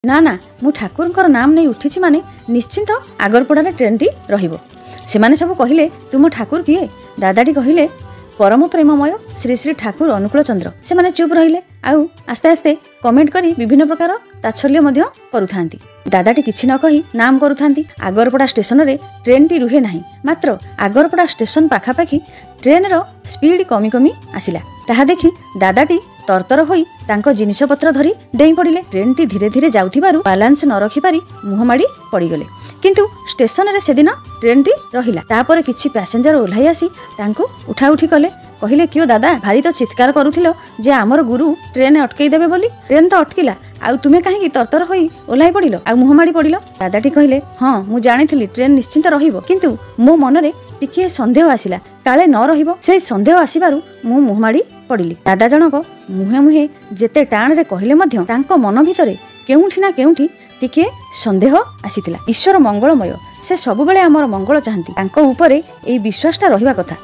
ना ना मु ठाकुर नाम नहीं उठी माने निश्चिंत आगरपड़ार ट्रेनटी रहिबो। सेमाने सब कहिले तुम ठाकुर किए? दादाटी कहिले परम प्रेममय श्री श्री ठाकुर अनुकूल चंद्र। से माने चुप रहिले आउ आस्ते आस्ते कमेंट करी विभिन्न प्रकार ताच्छल्य मध्य करुथांती। दादाटी किछि न कही नाम करुथांती। आगरपड़ा स्टेशन रे ट्रेन टी रुहे नाही, मात्र आगरपड़ा स्टेशन पाखापाखि ट्रेन रो स्पीड कमी कमी आसिला। ताहा देखि दादाटी तरतर होई तांको जिनिसपत्र धरी डेई पड़िले। ट्रेन टी धीरे धीरे जाउथिबारु बालांस न रखि पारी मुहमाड़ी पड़ीगले। किंतु स्टेशन रे सेदिन ट्रेन टी रहिला। तापर किछि पैसेंजर ओल्हाई आसी तांको उठा उठी कले। कहिले कियो दादा भारी तो चित्कार करुथिलो जे आमर गुरु ट्रेन अटकई देबे बोली। ट्रेन तो अटकिला आउ तुमे काहे तरतर होई ओल्हाई पड़िलो आउ मुहमाड़ी पड़िलो। दादाटी कहिले हां मु जानिथिली ट्रेन निश्चिंत रहिबो, किंतु मो मनरे टिके संदेह आसिला काले न रहिबो। से संदेह आसिबारु मु मुहमाड़ी पड़िली। दादा जनक मुहे मुहे जेते टाण रे कहिले मध्य तांको मन भितरे केउठी ना केउठी टिके संदेह आसीतिला। ईश्वर मंगलमय, से सबुबेले आमर मंगल चाहंती। तांको उपरे एई विश्वासटा रहिबा कथा।